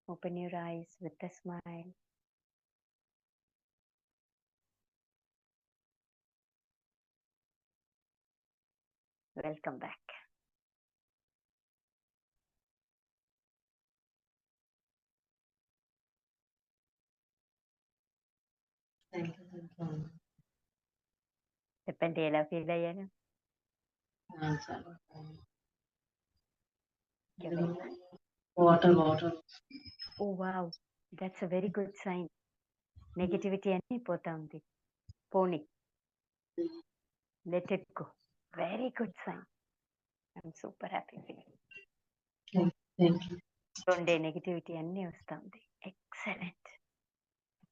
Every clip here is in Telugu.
Open your eyes with a smile. Welcome back. చెప్పండి ఎలా ఫీల్ అయ్యాను? Water oh wow, that's a very good sign. Negativity అన్నీ పోతా ఉంది. పోనీ, let it go. Very good sign. I'm super happy feeling. ఉండే నెగటివిటీ అన్నీ వస్తా ఉంది. Excellent,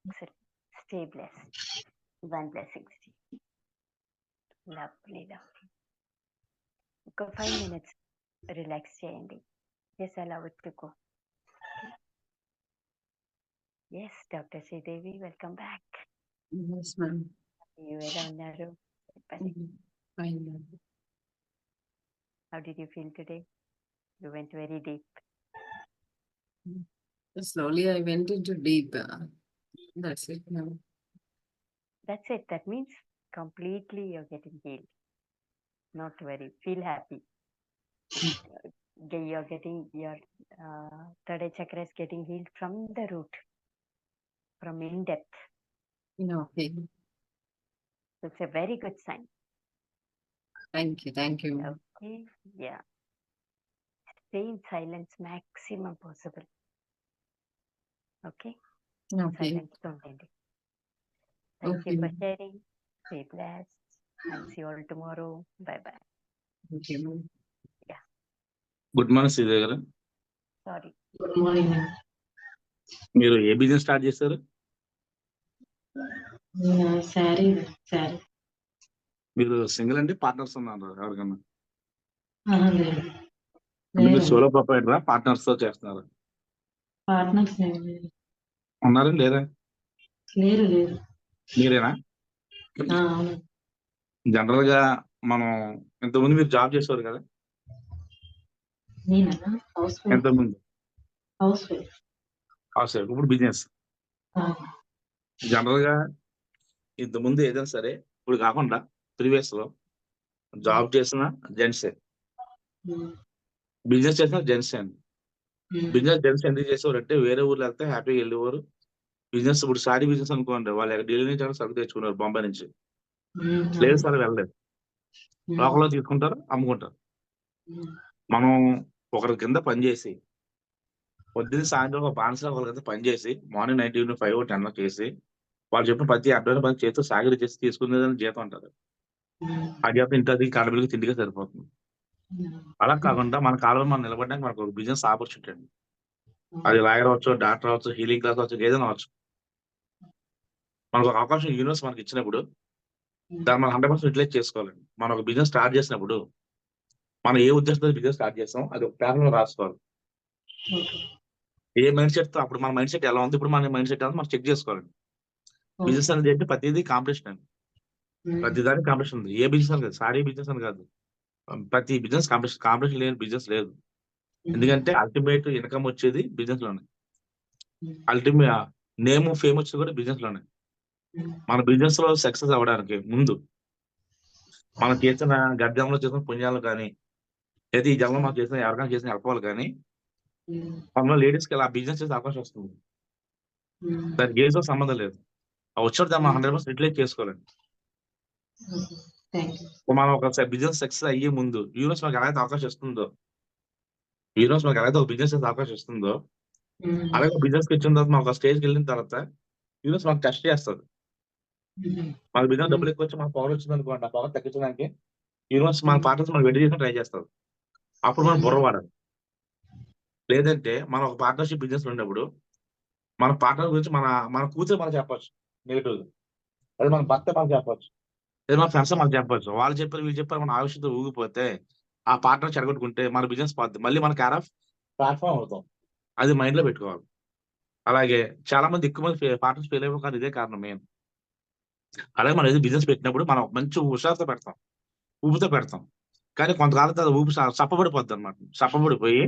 excellent. Stay blessed. 1 blessings. Lovely lovely. ఒక 5 minutes రిలాక్స్ చేయండి. Just allow it to go. Yes doctor Sridevi, welcome back. ఎలా ఉన్నారు చెప్పండి. How did you feel today? You went very deep. Slowly I went into deep. That's it now. That's it. That means completely you're getting healed. Not worry. Feel happy. You're getting your third eye chakra is getting healed from the root, from in depth. Okay. It's a very good sign. Thank you. Okay. Yeah. Stay in silence maximum possible. Okay. Silence ఉండండి. Thank you for sharing. Stay blessed. I'll see you all tomorrow. Bye bye. Okay. Yeah. Good morning Sridevi గారు. Sorry. Good morning. మీరు ఏ బిజినెస్ స్టార్ట్ చేశారు? Sari. మీరు సింగిల్ అండి, పార్ట్నర్స్ ఉన్నారు ఎవరికన్నా? లేదు. మీరు సోలో ప్రొపరైటరా, పార్ట్నర్స్ తో చేస్తున్నారు? పార్ట్నర్స్ ఉన్నారండి లేదా? లేరు. మీరేనా? జనరల్ గా మనం ఇంతకుముందు మీరు జాబ్ చేసేవారు కదా? ఇంతకుముందు హౌస్ వైఫ్. ఇప్పుడు బిజినెస్. జనరల్ గా ఇంతకుముందు ఏదైనా సరే, ఇప్పుడు కాకుండా ప్రీవియస్ లో జాబ్ చేసిన జెంట్సే, బిజినెస్ చేసిన జెంట్సే అండి. బిజినెస్ జెంట్స్ ఎందుకు చేసేవారు అంటే, వేరే ఊర్లో వెళ్తే హ్యాపీగా వెళ్ళేవారు. బిజినెస్ ఇప్పుడు సారీ బిజినెస్ అనుకోండి, వాళ్ళు ఢిల్లీ నుంచి సరుకు తెచ్చుకున్నారు, బొంబాయి నుంచి. లేదు సార్ వెళ్ళలేదు, లోకల్లో తీసుకుంటారు, అమ్ముకుంటారు. మనం ఒకరి కింద పనిచేసి పొద్దున్న సాయంత్రం ఒక బానిస ఒకరి కింద పనిచేసి మార్నింగ్ 9 to 5 10 చేసి వాళ్ళు చెప్పిన ప్రతి అడ్డమైన పని చేస్తూ సాగరి చేసి తీసుకునేదని జీతం అంటారు. ఆ జీతం ఇంటి కడబిలికి తిండిగా సరిపోతుంది. అలా కాకుండా మన కాలంలో మనం నిలబడడానికి మనకు ఒక బిజినెస్ ఆపర్చునిటీ అండి. అది లాయర్ అవచ్చు, డాక్టర్ అవచ్చు, హీలింగ్ క్లాస్ అవచ్చు, ఏదైనా అవచ్చు. మనకు ఒక అవకాశం యూనివర్స్ మనకి ఇచ్చినప్పుడు దాన్ని మనం 100% యూటిలైజ్ చేసుకోవాలండి. మనం ఒక బిజినెస్ స్టార్ట్ చేసినప్పుడు మనం ఏ ఉద్దేశంతో బిజినెస్ స్టార్ట్ చేస్తాం అది ఒక పేపర్ లో రాసుకోవాలి. ఏ మైండ్ సెట్ తో, అప్పుడు మన మైండ్ సెట్ ఎలా ఉంది, ఇప్పుడు మన మైండ్ సెట్ ఎలా ఉంది మనం చెక్ చేసుకోవాలండి. బిజినెస్ అనేది ఏంటి, ప్రతిదీ కాంపిటీషన్ అండి. ప్రతిదానికి కాంపిటీషన్ ఉంది. ఏ బిజినెస్ అని కాదు, సారీ బిజినెస్ అని కాదు, ప్రతి బిజినెస్ కాంపిటీషన్ లేని బిజినెస్ లేదు. ఎందుకంటే అల్టిమేట్ ఇన్కమ్ వచ్చేది బిజినెస్ లోనే. అల్టిమేట్ నేమ్ ఫేమ్ వచ్చేది కూడా బిజినెస్ లోనే. మన బిజినెస్ లో సక్సెస్ అవ్వడానికి ముందు మనం చేసిన గర్జంలో చేసిన పుణ్యాలు కానీ, లేదా ఈ జన్మలో మనం చేసిన ఎవరికైనా చేసిన హెల్పాలు కానీ, మనలో లేడీస్ కి ఇలా బిజినెస్ చేసే అవకాశం వస్తుంది. దానికి ఏదో సంబంధం లేదు. వచ్చినప్పుడు దాన్ని మనం 100% యూటిలైజ్ చేసుకోవాలండి. మనం ఒక బిజినెస్ సక్సెస్ అయ్యే ముందు యూనివర్స్ మనకి ఎలాగైతే అవకాశం ఇస్తుందో, యూనివర్స్ మనకి ఎలాగైతే ఒక బిజినెస్ చేసే అవకాశం ఇస్తుందో, అలాగే బిజినెస్ కి ఇచ్చిన తర్వాత మనం ఒక స్టేజ్కి వెళ్ళిన తర్వాత యూనివర్స్ మనకు టెస్ట్ చేస్తుంది. మన బిజినెస్ డబ్బులు ఎక్కువ వచ్చి మన పవర్ వచ్చింది అనుకోండి, ఆ పవర్ తగ్గించడానికి యూనివర్స్ మన పార్ట్నర్స్ మనం వెయిట్ చేసి ట్రై చేస్తారు. అప్పుడు మనం బుర్ర వాడాలి. లేదంటే మనం ఒక పార్ట్నర్షిప్ బిజినెస్ ఉన్నప్పుడు మన పార్ట్నర్ గురించి మన కూతురు మనం చెప్పొచ్చు నెగిటివ్, అది మన భర్త మనం చెప్పొచ్చు, లేదా మన ఫ్రెండ్స్ మనం చెప్పొచ్చు. వాళ్ళు చెప్పారు వీళ్ళు చెప్పారు మన ఆవిషయంతో ఊగిపోతే ఆ పార్ట్నర్ చెడగొట్టుకుంటే మన బిజినెస్ పోద్ది. మళ్ళీ మన కేర్ ఆఫ్ ప్లాట్ఫామ్ అవుతాం. అది మైండ్ లో పెట్టుకోవాలి. అలాగే చాలా మంది ఎక్కువ మంది పార్ట్నర్స్ ఫెయిల్ అయిపోయి కానీ ఇదే కారణం మెయిన్. అలాగే మనం ఏదో బిజినెస్ పెట్టినప్పుడు మనం మంచి హుషారుతో పెడతాం, ఊపుతో పెడతాం. కానీ కొంతకాలం తర్వాత ఊపి సప్పబడిపోద్ది అనమాట. సప్పబడిపోయి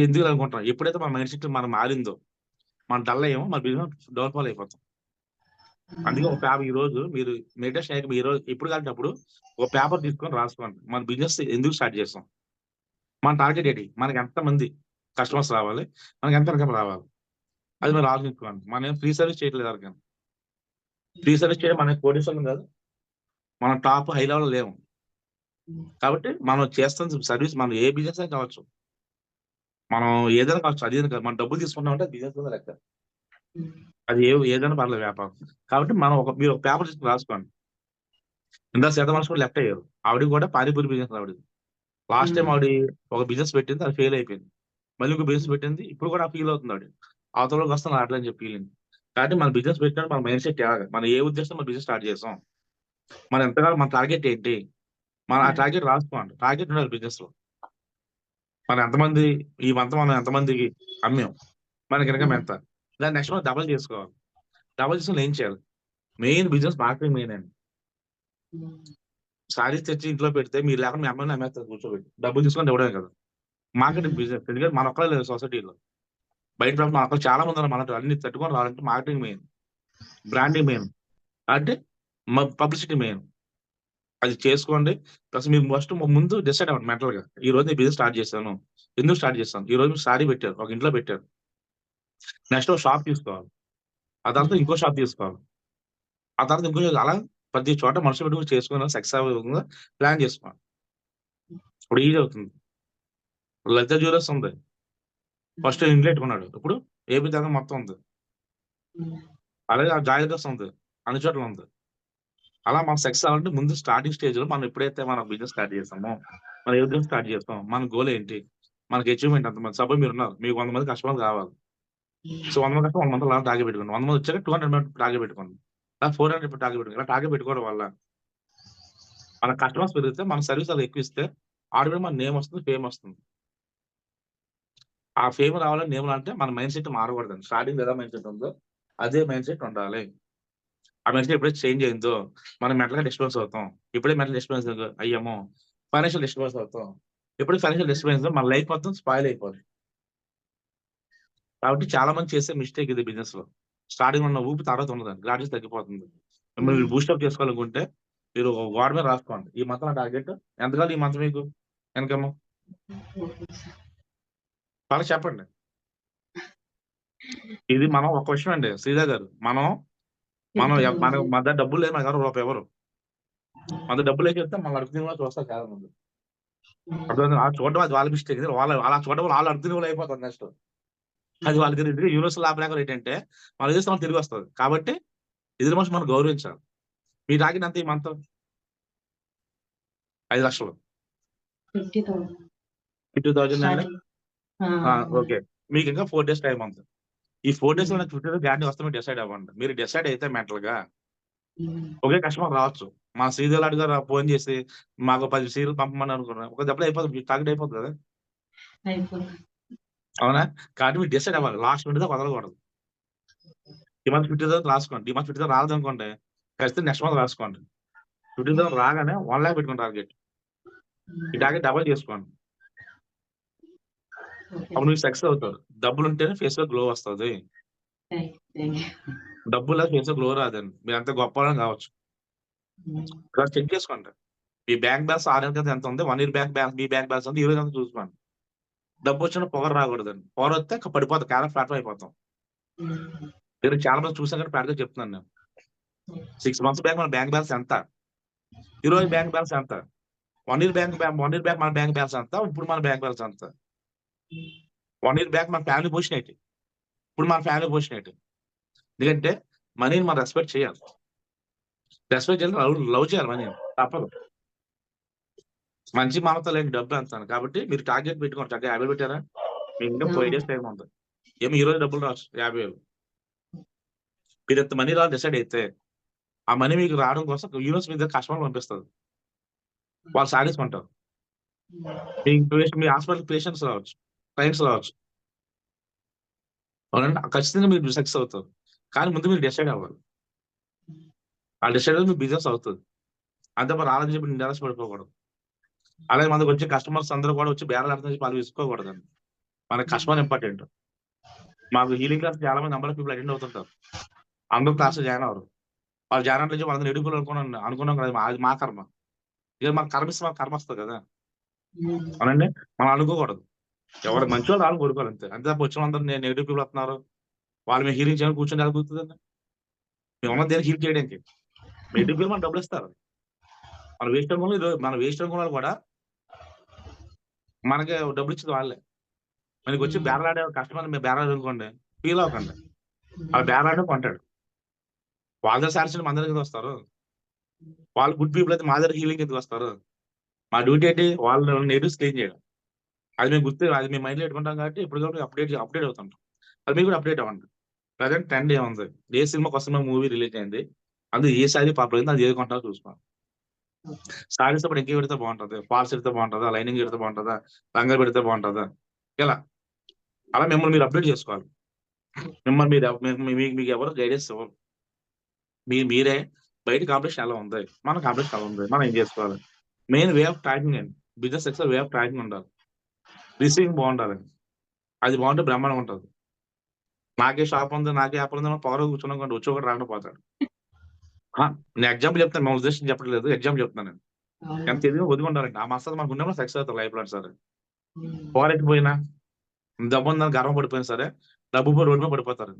ఎందుకు అనుకుంటాం. ఎప్పుడైతే మన మైండ్ సెట్ మనం మారిందో, మనం డల్ అయ్యామో మన బిజినెస్ డౌన్ఫాల్ అయిపోతాం. అందుకే ఒక పేపర్ ఈ రోజు మీరు మెడిటేషన్ అయ్యాక ఈ రోజు ఎప్పుడు కలిగినప్పుడు ఒక పేపర్ తీసుకొని రాసుకోండి. మన బిజినెస్ ఎందుకు స్టార్ట్ చేస్తాం, మన టార్గెట్ ఏంటి, మనకి ఎంతమంది కస్టమర్స్ రావాలి, మనకి ఎంత ఇన్కమ్ రావాలి, అది మీరు ఆలోచించుకోండి. మనం ఏం ఫ్రీ సర్వీస్ చేయట్లేదు ఎవరికైనా. ఫ్రీ సర్వీస్ చేయడం మన కోటీశ్వరం కాదు, మనం టాప్ హై లెవెల్ లేము. కాబట్టి మనం చేస్తున్న సర్వీస్ మనం ఏ బిజినెస్ అయినా కావచ్చు, మనం ఏదైనా కావచ్చు, అది ఏదైనా కాదు, మనం డబ్బులు తీసుకుంటామంటే బిజినెస్ కింద లెక్క. అది ఏదైనా పర్లేదు వ్యాపారం. కాబట్టి మనం మీరు ఒక పేపర్ తీసుకుని రాసుకోండి. ఇందా సీత మనిషి కూడా లెఫ్ట్ అయ్యారు. ఆవిడ కూడా పానీపూరి బిజినెస్ ఆవిడ. లాస్ట్ టైం ఆవిడ ఒక బిజినెస్ పెట్టింది, అది ఫెయిల్ అయిపోయింది. మళ్ళీ ఇంకో బిజినెస్ పెట్టింది, ఇప్పుడు కూడా ఫీల్ అవుతుంది ఆవిడ. అవతలకి వస్తాను అట్లని చెప్పి ఫీలింగ్. కాబట్టి మన బిజినెస్ పెట్టినప్పుడు మన మైండ్ సెట్ మనం ఏ ఉద్దేశం మన బిజినెస్ స్టార్ట్ చేస్తాం, మనం ఎంతకాలం మన టార్గెట్ ఏంటి, మన ఆ టార్గెట్ రాసుకోండి. టార్గెట్ ఉండాలి బిజినెస్ లో. మనం ఎంతమంది ఈ మంత్ మనం ఎంతమందికి అమ్మాం, మనకి ఇన్కమ్ ఎంత, దాన్ని నెక్స్ట్ మంత్ డబల్ చేసుకోవాలి. డబల్ చేసుకుని ఏం చేయాలి, మెయిన్ బిజినెస్ మార్కెటింగ్ మెయిన్ అండి. సారీస్ తెచ్చి ఇంట్లో పెడితే మీరు లేకుండా మీ అమ్మాయిని అమ్మేస్తారు కూర్చోబెట్టి, డబ్బులు తీసుకొని ఇవ్వడమే కదా మార్కెటింగ్ బిజినెస్. ఎందుకంటే మన ఒక్కడే లేదు సొసైటీలో, బయట మన ఒక్కరు చాలా మంది ఉన్నారు. మనతో అన్ని తట్టుకొని రావాలంటే మార్కెటింగ్ మెయిన్, బ్రాండింగ్ మెయిన్, అంటే పబ్లిసిటీ మెయిన్. అది చేసుకోండి. ప్లస్ మీరు ఫస్ట్ ముందు డిసైడ్ అవ్వండి మెంటల్ గా, ఈ రోజు నేను బిజినెస్ స్టార్ట్ చేశాను, ఎందుకు స్టార్ట్ చేస్తాను. ఈ రోజు మీరు సారీ పెట్టారు, ఒక ఇంట్లో పెట్టారు, నెక్స్ట్ ఒక షాప్ తీసుకోవాలి, ఆ తర్వాత ఇంకో షాప్ తీసుకోవాలి, ఆ తర్వాత ఇంకో, అలా ప్రతి చోట మనుషులు పెట్టుకుని చేసుకుని సక్సెస్ అవ్వకుండా ప్లాన్ చేసుకోవాలి. ఇప్పుడు ఈజీ అవుతుంది. లలిత జ్యువెలర్స్ ఉంది, ఫస్ట్ ఇంట్లో పెట్టుకున్నాడు, ఇప్పుడు ఏపీ దాకా మొత్తం ఉంది. అలాగే ఆ జాయిలర్స్ ఉంది, అన్ని చోట్ల ఉంది. అలా మనం సక్సెస్ అవ్వాలంటే ముందు స్టార్టింగ్ స్టేజ్ లో మనం ఎప్పుడైతే మన బిజినెస్ స్టార్ట్ చేస్తామో, మనం ఏ బిజినెస్ స్టార్ట్ చేస్తాం, మన గోల్ ఏంటి, మనకి అచీవ్మెంట్ ఎంతమంది. సపోజ్ మీరు ఉన్నారు, మీకు 100 మంది కస్టమర్లు కావాలి. సో 100 మంది కస్టమర్ 100 మంది అలా టార్గెట్ పెట్టుకోండి. 100 మంది వచ్చాక 200 మంది టార్గెట్ పెట్టుకోండి, 400 టార్గెట్ పెట్టుకోండి. ఇలా టార్గెట్ పెట్టుకోవడం వల్ల మన కస్టమర్స్ పెరిగితే, మన సర్వీస్ అలా ఎక్కువ ఇస్తే ఆటోమేటిక్ మన నేమ్ వస్తుంది, ఫేమ్ వస్తుంది. ఆ ఫేమ్ రావాలని నేమ్ అంటే మన మైండ్ సెట్ మారకూడదండి. స్టార్టింగ్ ఏదో మైండ్ సెట్ ఉందో అదే మైండ్ సెట్ ఉండాలి. ఆ మైండ్ సెట్ ఎప్పుడైతే చేంజ్ అయిందో మనం మెంటల్ గా డిస్టర్బెన్స్ అవుతాం. ఎప్పుడైతే మెంటల్ డిస్టర్బెన్స్ అయ్యామో ఫైనాన్షియల్ డిస్టర్బెన్స్ అవుతాం. ఎప్పుడైతే ఫైనాన్షియల్ డిస్టర్బెన్స్ మన లైఫ్ మొత్తం స్పాయిల్ అయిపోతుంది. కాబట్టి చాలా మంది చేసే మిస్టేక్ ఇది బిజినెస్ లో. స్టార్టింగ్ ఉన్న ఊపి తర్వాత ఉన్నదండి, గ్రాడ్యుయేట్ తగ్గిపోతుంది. మీరు బూస్టప్ చేసుకోవాలనుకుంటే మీరు వాడి మీద రాసుకోండి, ఈ మంత్ నా టార్గెట్ ఎంత కాదు, ఈ మంత్ మీకు ఇన్కమ్ వాళ్ళకి చెప్పండి. ఇది మనం ఒక క్వశ్చన్ అండి శ్రీధర్ గారు, మనం మన దగ్గర డబ్బులు లేదు, మన దగ్గర రూపాయి ఎవరు మన డబ్బులు వేసి చెప్తే మనం అడుగుతున్న వాళ్ళు చూస్తారు చాలా మంది. అర్థం ఆ చూడడం అది వాళ్ళ మిస్టేక్, వాళ్ళ అలా చూడడం వాళ్ళు అడుగుతున్న వాళ్ళు అయిపోతుంది నెక్స్ట్. అది వాళ్ళకి యూనివర్సల్ లాభ రేఖ ఏంటంటే మనం చేస్తే మనం తిరిగి వస్తుంది. కాబట్టి ఎదురు మనిషి మనం గౌరవించాలి. మీ టార్గెట్ అంత ఈ మంత్ 5 లక్షలు 50,000 అండి. ఓకే, మీకు ఇంకా 4 days టైం ఉంది. ఈ 4 days లో నాకు 50,000 గ్యారంటీ వస్తే మీరు డిసైడ్ అవ్వండి. మీరు డిసైడ్ అయితే మెంటల్ గా ఒకే కస్టమర్ రావచ్చు. మా శ్రీధర్ లాడ్ గారు ఫోన్ చేసి మాకు 10 సీరియల్ పంపమని అనుకున్నాను, ఒక దెబ్బలో అయిపోతుంది, టార్గెట్ అయిపోతుంది కదా. అవునా? కాబట్టి మీరు డిసైడ్ అవ్వాలి, లాస్ట్ మినిట్ దాకా వదలకూడదు. ఈ మంత్ 50,000 రాసుకోండి. ఈ మంత్ 50,000 రాలేదనుకోండి, ఖచ్చితంగా నెక్స్ట్ మంత్ రాసుకోండి. 50,000 రాగానే 1 lakh పెట్టుకోండి టార్గెట్. ఈ టార్గెట్ డబల్ చేసుకోండి, అప్పుడు మీరు సక్సెస్ అవుతారు. డబ్బులు ఉంటేనే ఫేస్ లో గ్లో వస్తుంది. డబ్బులు లేదు ఫేస్ లో గ్లో రాదండి. మీరు అంత గొప్ప కావచ్చు. చెక్ చేసుకోండి, మీ బ్యాంక్ బ్యాలెన్స్ 6 నెలల క్రితం ఎంత ఉంది, 1 year బ్యాంక్ బ్యాలెన్స్, మీ బ్యాంక్ బ్యాలెన్స్ ఉంది, ఈ రోజు ఎంత చూసుకోండి. డబ్బు వచ్చిన పొగరు రాకూడదండి. పొగరు వస్తే పడిపోతాం, క్యారెట్ ఫ్లాట్ అయిపోతాం. నేను చాలా మంది చూసాను కానీ ప్రాక్టికల్ చెప్తున్నాను నేను. 6 months బ్యాంక్ మన బ్యాంక్ బ్యాలెన్స్ ఎంత, ఈ రోజు బ్యాంక్ బ్యాలెన్స్ ఎంత, 1 year బ్యాంక్ మన బ్యాంక్ బ్యాలెన్స్ ఎంత, ఇప్పుడు మన బ్యాంక్ బ్యాలెన్స్ ఎంత, 1 year బ్యాంక్ మన ఫ్యామిలీ పొజిషన్ ఏంటి, ఇప్పుడు మన ఫ్యామిలీ పొజిషన్ ఏంటి. ఎందుకంటే మనీని మనం రెస్పెక్ట్ చేయాలి, రెస్పెక్ట్ చేయాలి, లవ్ చేయాలి, మనీని తప్పదు. మంచి మమత లేని డబ్బు అంతాను. కాబట్టి మీరు టార్గెట్ పెట్టుకోండి. చక్కగా 50 పెట్టారా, మీకు ఇంకా 5 days టైం ఉంది. ఏమి ఈ రోజు డబ్బులు రావచ్చు 50,000. మీరు ఎంత మనీ రావాలి డిసైడ్ అయితే ఆ మనీ మీకు రావడం కోసం యూనివర్స్ మీద కస్టమర్లు పంపిస్తుంది, వాళ్ళు సాధించుకుంటారు. మీ హాస్పిటల్ పేషెంట్స్ రావచ్చు, క్లయింట్స్ రావచ్చు. అవునండి, ఖచ్చితంగా మీరు సక్సెస్ అవుతారు. కానీ ముందు మీరు డిసైడ్ అవ్వాలి. ఆ డిసైడ్ మీ బిజినెస్ అవుతుంది. అంతే మరి రాలని చెప్పి నిరాశ పడిపోకూడదు. అలాగే మనకు వచ్చే కస్టమర్స్ అందరూ కూడా వచ్చి బేరాలు ఆడుతున్న చెప్పి వాళ్ళు విసుకోకూడదండి. మనకి కస్టమర్ ఇంపార్టెంట్. మాకు హీలింగ్ క్లాస్ చాలా మంది నంబర్ ఆఫ్ పీపుల్ అటెండ్ అవుతుంటారు. అందరూ క్లాస్ జాయిన్ అవ్వరు. వాళ్ళు జాయిన్ అంటే వాళ్ళని నెడుపులు అనుకున్నాం కదా, అది మా కర్మ. ఇక మాకు కర్మ ఇస్తే మాకు కర్మ వస్తుంది కదా. అవునండి, మనం అనుకోకూడదు. ఎవరు మంచి వాళ్ళు వాళ్ళు కోరుకోవాలి అంతే. అంతే తప్ప వచ్చిన అందరూ నేను నెగిటివ్ పీపుల్ వస్తున్నారు, వాళ్ళు మేము హీలింగ్ చేయడానికి కూర్చొని ఎలా కూర్చుందండి? మేము ఉన్న దేనికి హీల్ చేయడానికి. నెగిటివ్ పీపుల్ మనం డబ్బులు ఇస్తారు. మన వేస్ట్ అనుకున్న కూడా మనకి డబ్బులు ఇచ్చింది వాళ్ళే. మనకి వచ్చి బేరలాడే కస్టమర్ మేము బేరలాడు అనుకోండి, ఫీల్ అవ్వకండి. వాళ్ళు బేరలాడే కొంటాడు. వాళ్ళ దగ్గర సారీస్ మన దగ్గర వస్తారు. వాళ్ళు గుడ్ పీపుల్ అయితే మా దగ్గర హీలింగ్ ఎందుకు వస్తారు? మా డ్యూటీ ఏంటి? వాళ్ళు నెగిటివ్స్ క్లీన్ చేయడం. అది మేము మైండ్లో పెట్టుకుంటాం కాబట్టి ఇప్పుడు అప్డేట్ అవుతుంటాం. అది మీరు కూడా అప్డేట్ అవ్వండి. ప్రజెంట్ ట్రెండ్ ఏముంది? ఏ సినిమాకి వస్తున్న మూవీ రిలీజ్ అయింది, అందులో ఏ సారీ పాపులర్ అయింది, అది ఏది కొంటారో చూసుకోండి. సారీస్ అప్పుడు ఇంకే పెడితే బాగుంటది, ఫాల్స్ పెడితే బాగుంటుందా, లైనింగ్ పెడితే బాగుంటుందా, లంగా పెడితే బాగుంటుందా, ఇలా అలా మిమ్మల్ని మీరు అప్డేట్ చేసుకోవాలి. మిమ్మల్ని మీకు ఎవరు గైడెన్స్ ఇవ్వరు. మీరే బయట కాంపిటీషన్ ఎలా ఉంది, మన కాంపిటీషన్ ఎలా ఉంది, మనం ఏం చేసుకోవాలి. మెయిన్ వే ఆఫ్ ట్రాకింగ్ అండి. Business success way of tracking ఉండాలి. రిసీవింగ్ బాగుండాలండి. అది బాగుంటే బ్రహ్మాండం ఉంటుంది. నాకే షాప్ ఉంది, నాకే యాప్ ఉంది, పవర్ కూర్చున్నాం వచ్చి ఒకటి రాకుండా పోతాడు. నేను ఎగ్జాంపుల్ చెప్తాను, మా ఉద్దేశం చెప్పట్లేదు, ఎగ్జాంపుల్ చెప్తాను నేను. కానీ తెలియదు ఒదుకుంటారండి. ఆ మసాలా మనకు ఉన్నప్పుడు సక్సెస్ అవుతారు లైఫ్ లో. సరే పవర్ ఎక్కిపోయినా, డబ్బు ఉందని గర్వం పడిపోయినా సరే, డబ్బు పోయి రోడ్డు మీద పడిపోతారు.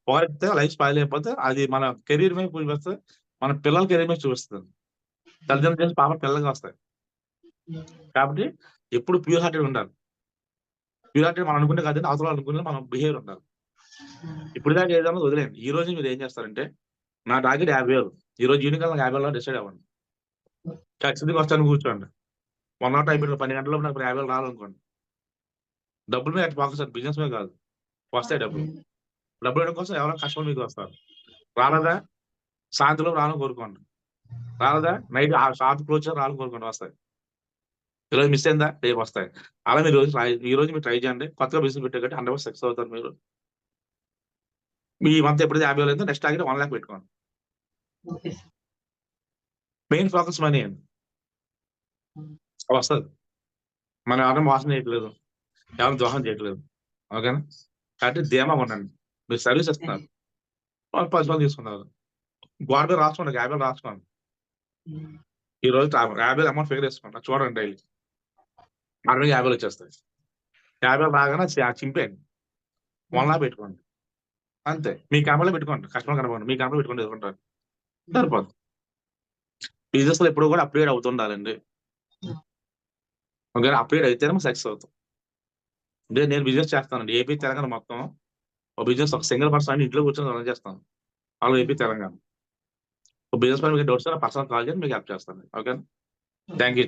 పవర్ ఎక్కితే లైఫ్ స్పాయిల్ అయిపోతే అది మన కెరీర్ మీద చూపిస్తే, మన పిల్లల కెరీర్ మీద చూపిస్తుంది. తల్లిదండ్రులు చేసి పాప పిల్లలకి వస్తాయి. కాబట్టి ఎప్పుడు ప్యూర్ హార్టెడ్ ఉండాలి. ప్యూర్ హార్టెడ్ మనం అనుకుంటే కాదండి, అవసరం అనుకునే మనం బిహేవియర్ ఉండాలి. ఇప్పుడు దాకా ఏదైనా వదిలేండి. ఈ రోజు మీరు ఏం చేస్తారంటే, నా టార్గెట్ 50,000, ఈ రోజు ఈవినింగ్ కల్లా 50,000 డిసైడ్ అవ్వండి. ఖచ్చితంగా వస్తాను కూర్చోండి. 1 అవర్ టైం 12 గంటల్లో నాకు 50,000 రావాలనుకోండి. డబ్బుల మీద ఫోకస్, బిజినెస్ మీద కాదు. వస్తాయి డబ్బులు. డబ్బులు ఇవ్వడం కోసం ఎవరైనా కస్టమర్ మీకు వస్తారు. రాలేదా సాయంత్రం రావాలని కోరుకోండి. రాలేదా నైట్ ఆ షాప్ క్లోజ్ రావాలని కోరుకోండి, వస్తాయి. ఈరోజు మిస్ అయిందా, రేపు వస్తాయి. అలా మీరు ఈ రోజు మీరు ట్రై చేయండి. కొత్తగా బిజినెస్ పెట్టే కంటే 100% సక్సెస్ అవుతారు మీరు. మీ మంత్ ఎప్పుడైతే 50,000 అయిందో నెక్స్ట్ టార్గెట్ 1 lakh పెట్టుకోండి. మెయిన్ ఫోకస్ మనీ అండి. వస్తుంది. మనం ఎవరైనా మోసం చేయట్లేదు, ఎవరైనా దోహం చేయట్లేదు. ఓకేనా? కాబట్టి ధీమాగా ఉండండి. మీరు సర్వీస్ ఇస్తున్నారు, 10 రూపాయలు తీసుకున్నారు. గోడ మీద రాసుకోండి, 50,000 రాసుకోండి. ఈ రోజు 50,000 అమౌంట్ ఫిగర్ వేసుకోండి, చూడండి డైలీ. 50,000 వచ్చేస్తాయి. 50,000 రాగానే చింపేయండి, 1 lakh పెట్టుకోండి. అంతే. మీ కెమెరాలో పెట్టుకోండి, కస్టమర్ కనపడండి, మీ కెమెరా పెట్టుకోండి, ఎదుర్కొంటారు. సరిపోదు. బిజినెస్ లో ఎప్పుడు కూడా అప్గ్రేడ్ అవుతుండాలండి. ఓకే, అప్గ్రేడ్ అయితేనే సక్సెస్ అవుతాం. అంటే నేను బిజినెస్ చేస్తానండి ఏపీ తెలంగాణ మొత్తం. ఒక బిజినెస్ ఒక సింగిల్ పర్సన్ ఇంట్లో కూర్చొని రన్ చేస్తాను. వాళ్ళు ఏపీ తెలంగాణ. బిజినెస్ పైన మీకు డౌట్స్ పర్సనల్ కాల్ చేసి మీకు హెల్ప్ చేస్తాను. Okay, thank you.